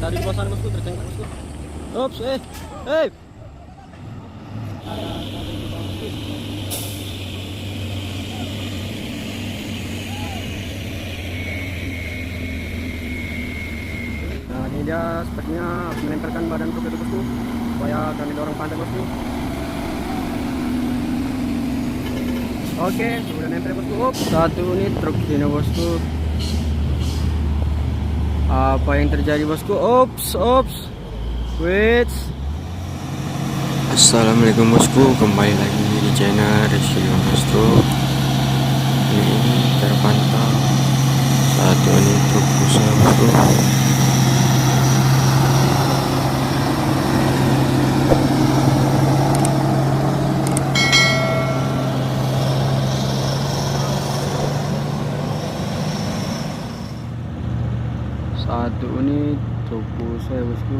Dari kosan bosku tercengkak bosku. Ops, eh. Nah, ini dia sepertinya menempelkan badan truk itu bosku, supaya akan didorong pantai bosku. Oke, sudah nempel bosku. Up, satu unit truk ini bosku. Apa yang terjadi bosku? Ops. Wait. Assalamualaikum bosku, kembali lagi di channel Review Bosku. Ini terpantau satu unit truk busa bosku. Satu unit truk busa bosku.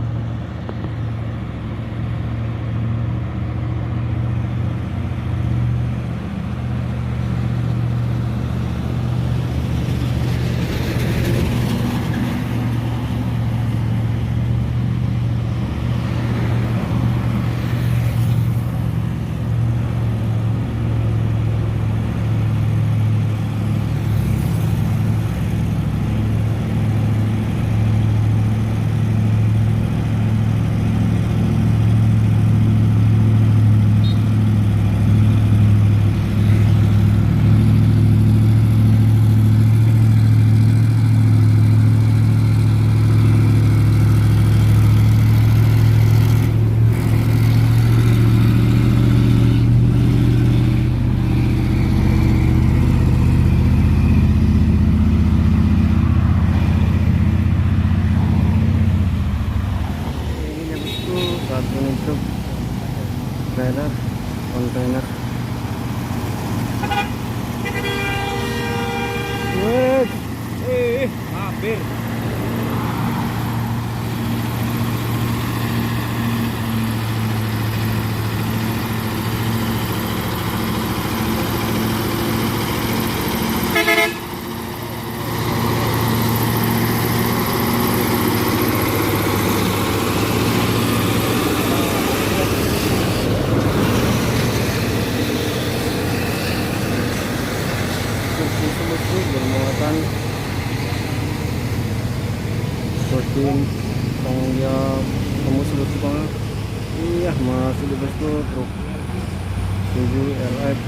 Satu unit truk trailer kontainer. Wait, hampir. Bermuatan protein ya pemusuh bosku banget. Iya, masuk di bosku truk 7 LF.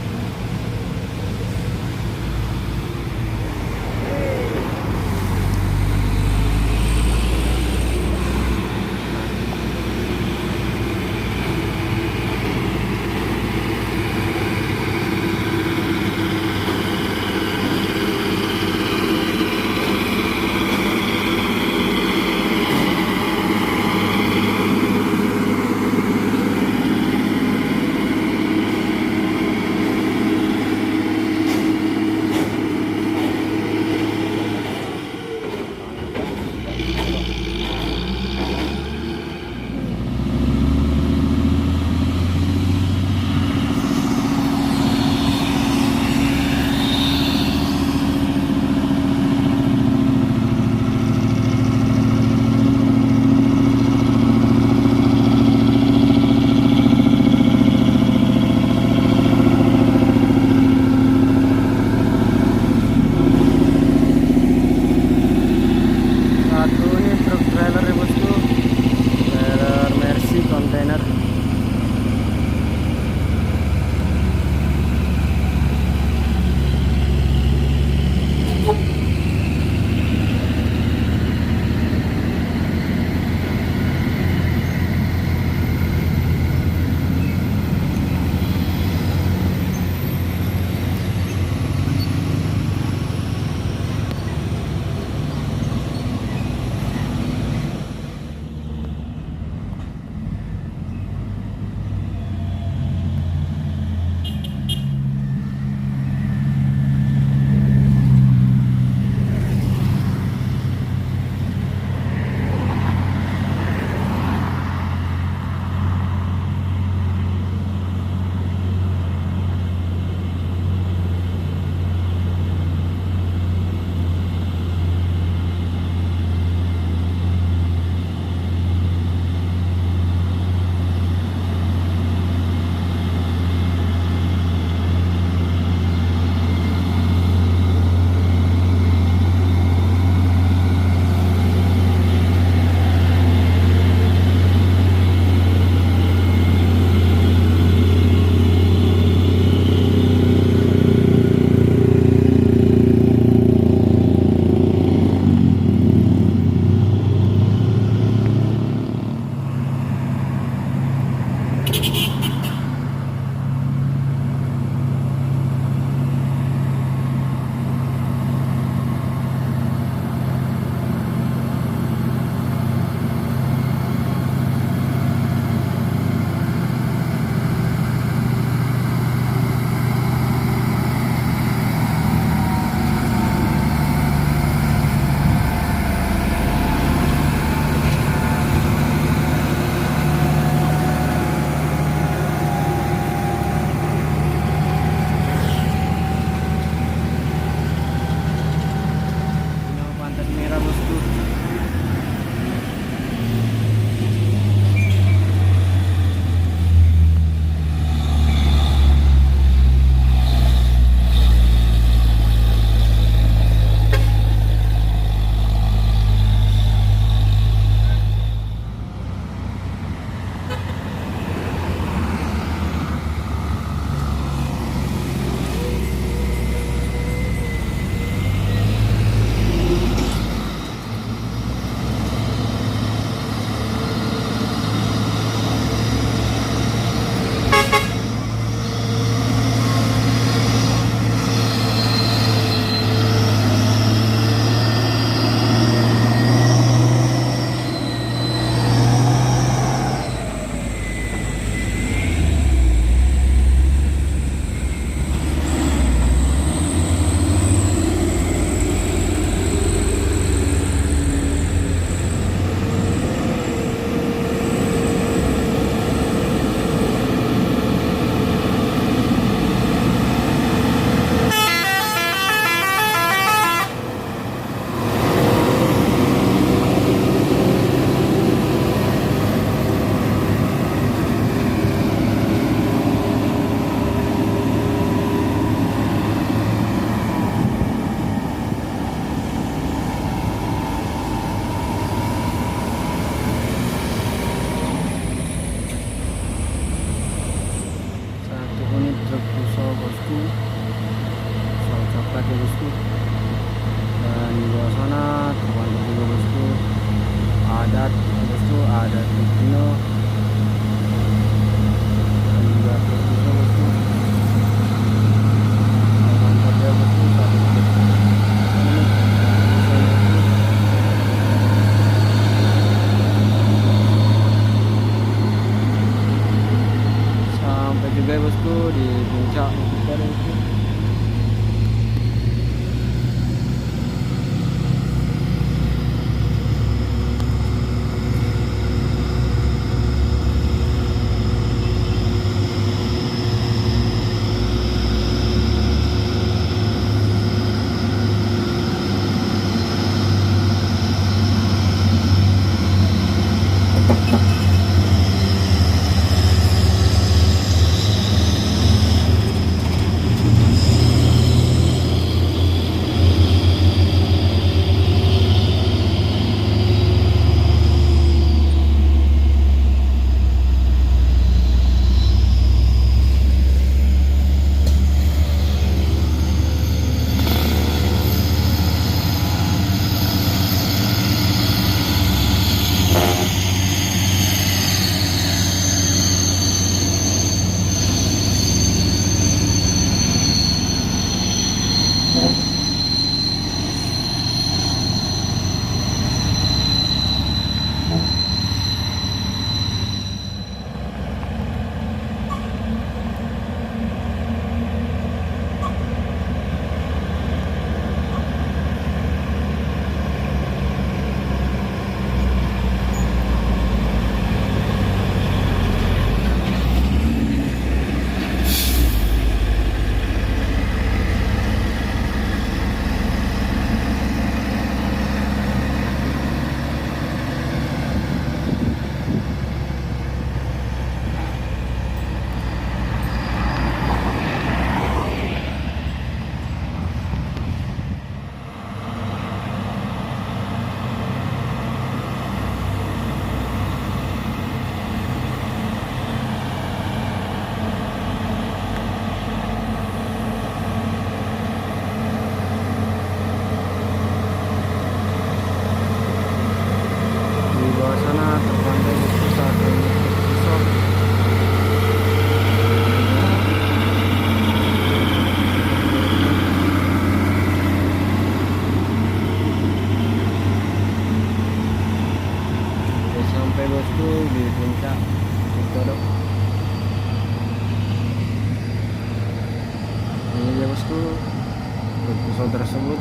truk pesawat tersebut.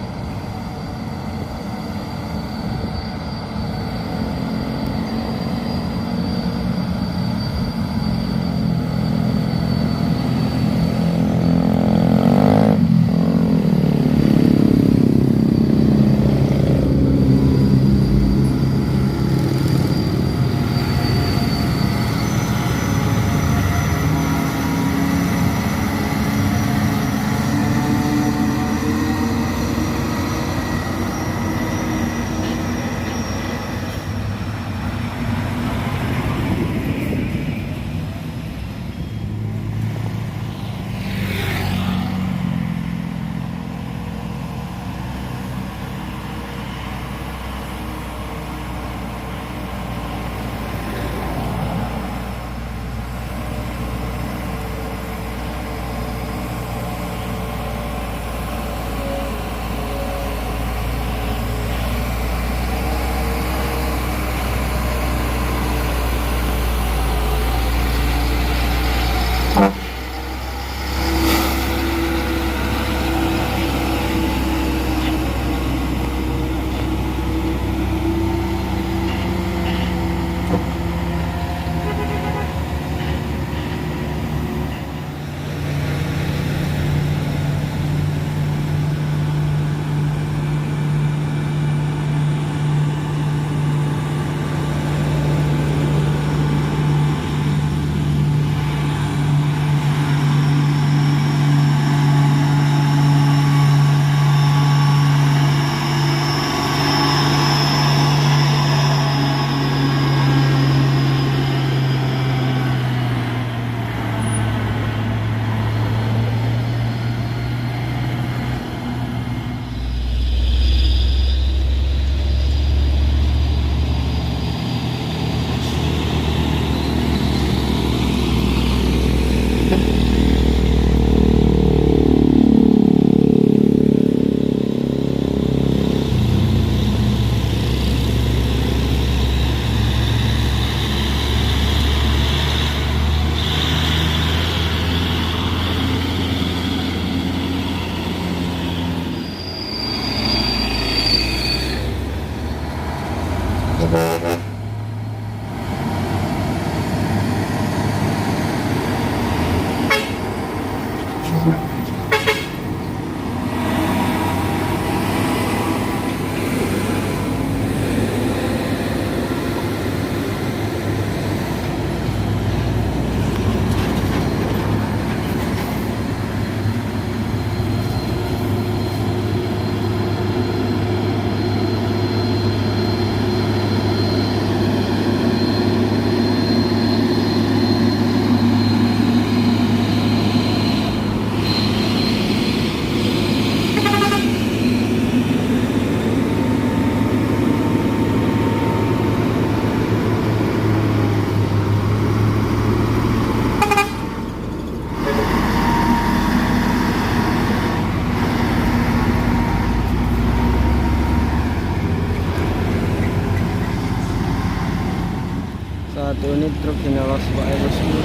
Satu unit truk Hinolos Pak bosku,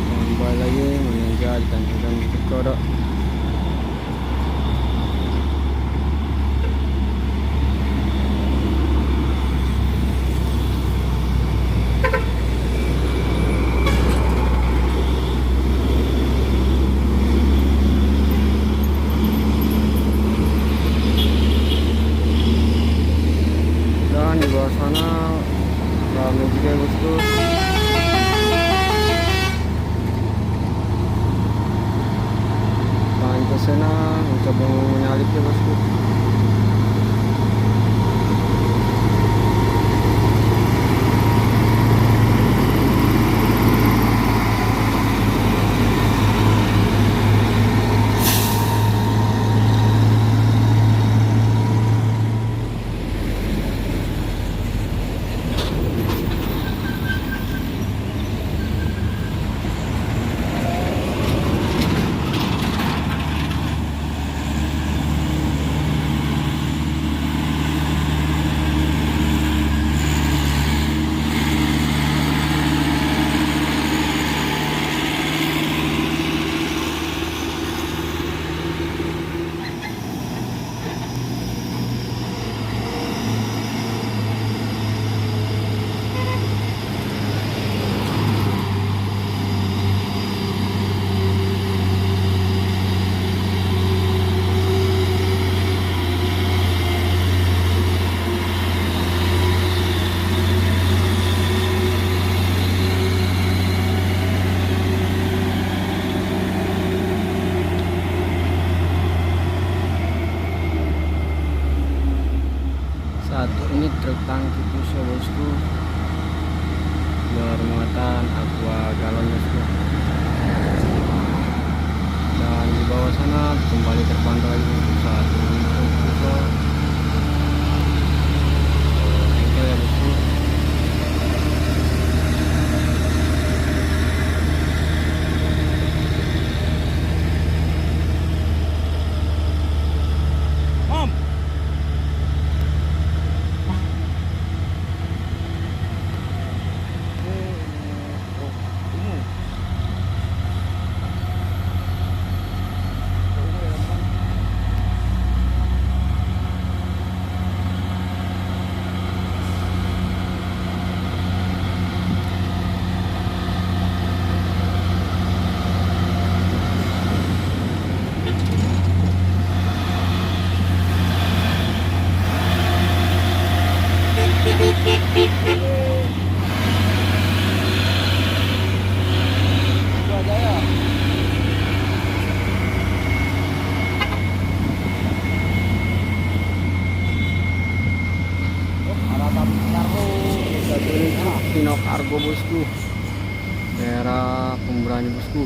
kembali lagi meninggal di Tanjung Kodok. Dan di bawah sana ramai juga bosku. Pancasena mencoba menyalip ya bosku. truk tangki Fuso bosku, bermuatan aqua galon bosku. Dan di bawah sana kembali terpantau lagi bosku satu unit truk Fuso. Engkel ya bosku. Pino Kargo bosku, daerah Pemberani bosku.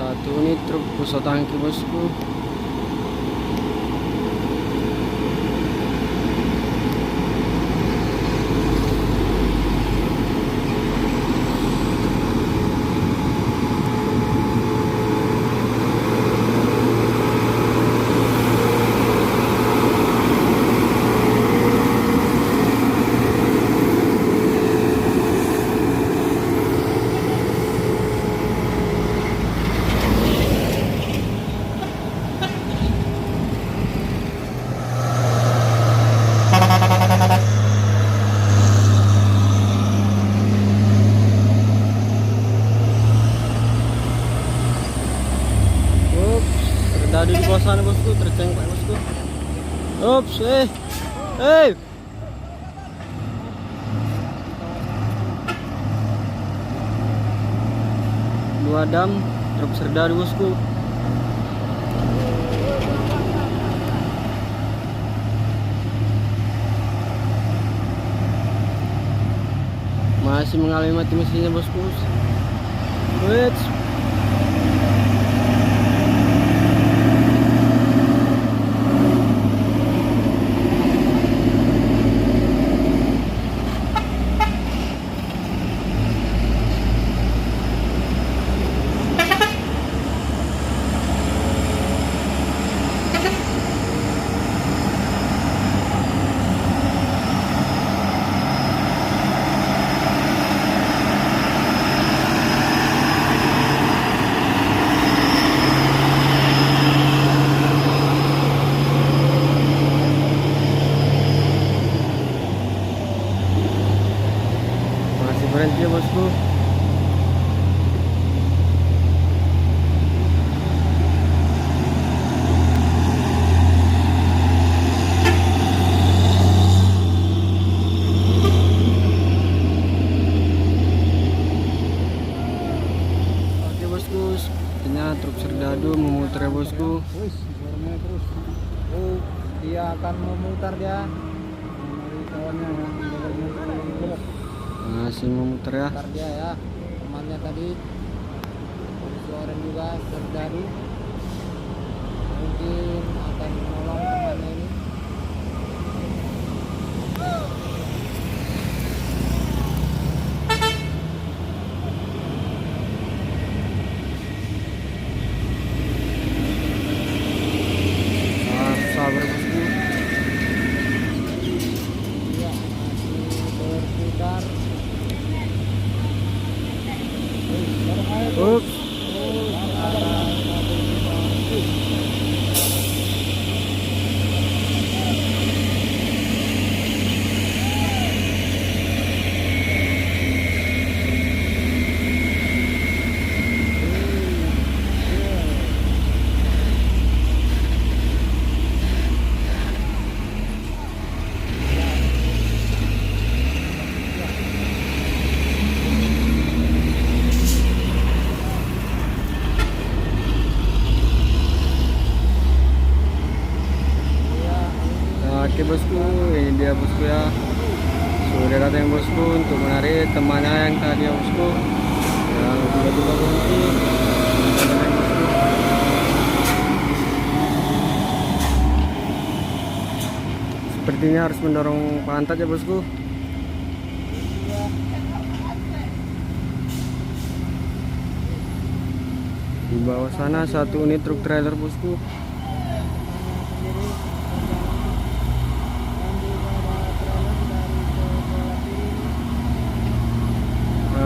Satu unit truk Fuso tangki bosku. Tadi di bawah sana bosku, tercengklak bosku. Ups, dua dam truk serdadu bosku. Masih mengalami mati mesinnya bosku. Wait. Berhenti ya bosku. Oke bosku, sepertinya truk serdadu memutar ya bosku. Terus. Oh, dia akan memutar dia. Dari kawannya ya. Masih memutar ya. Mutar dia ya. Temannya tadi polisi oranye juga serdadu. Mungkin akan menolong temannya ini. Sabar bosku. bosku, ini dia bosku ya. Sudah datang bosku untuk menarik temannya yang tadi ya bosku. Yang tiba-tiba berhenti. Datang, bosku. Sepertinya harus mendorong pantat ya bosku. Di bawah sana satu unit truk trailer bosku.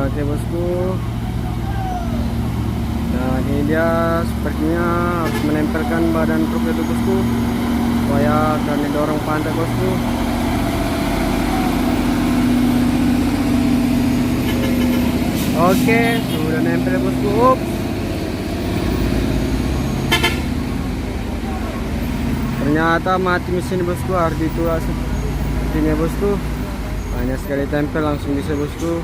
Oke bosku. Nah ini dia sepertinya harus menempelkan badan truk itu bosku, supaya akan didorong pantai bosku. Oke, sudah nempel bosku. Ups. Ternyata mati mesin bosku, harus ditulas sepertinya bosku. Hanya sekali tempel langsung bisa bosku.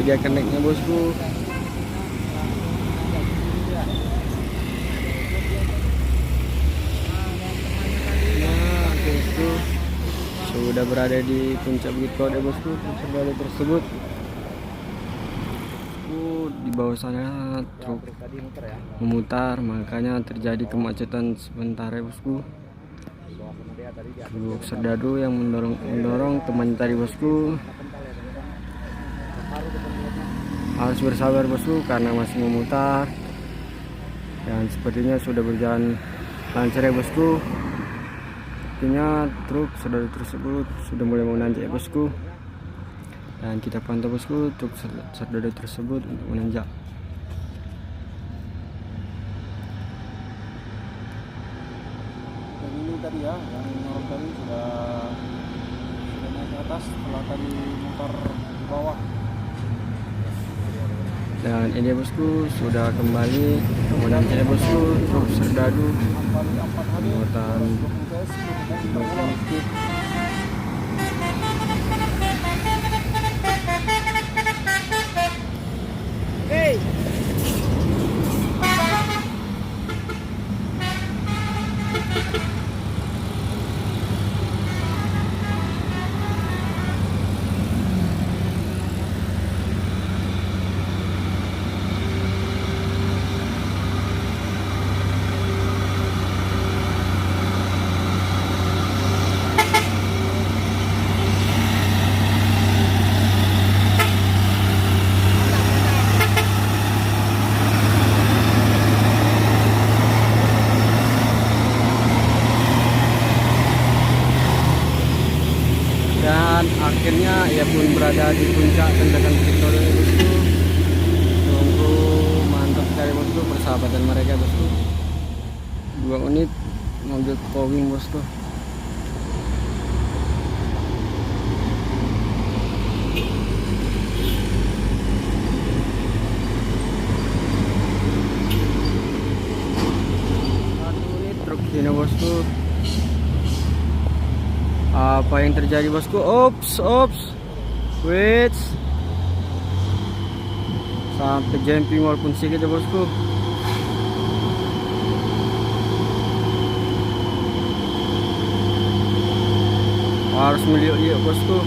Dia keneknya bosku. Nah bosku, sudah berada di puncak Bukit Kode bosku, puncak Bali tersebut. Di bawah sana truk memutar, makanya terjadi kemacetan sebentar ya bosku. Truk serdadu yang mendorong teman tadi bosku. Harus bersabar bosku karena masih memutar, dan sepertinya sudah berjalan lancar ya bosku. Sepertinya truk serdadu tersebut sudah mulai menanjak ya bosku, dan kita pantau bosku truk serdadu tersebut untuk menanjak. Dan ini tadi ya, yang orang tadi sudah naik ke atas setelah tadi mutar di bawah. Dan ini ya bosku, sudah kembali menanjak ya bosku truk serdadu muatan sedikit. Dan akhirnya ia pun berada di puncak tanjakan Bukit Kode bosku. Sungguh mantap sekali bosku persahabatan mereka bosku. 2 unit mobil towing bosku. Satu unit truk Hino bosku. Apa yang terjadi bosku? Ops. Wait. Sampai jumping walaupun sedikit ya bosku. Harus meliuk-liuk bosku.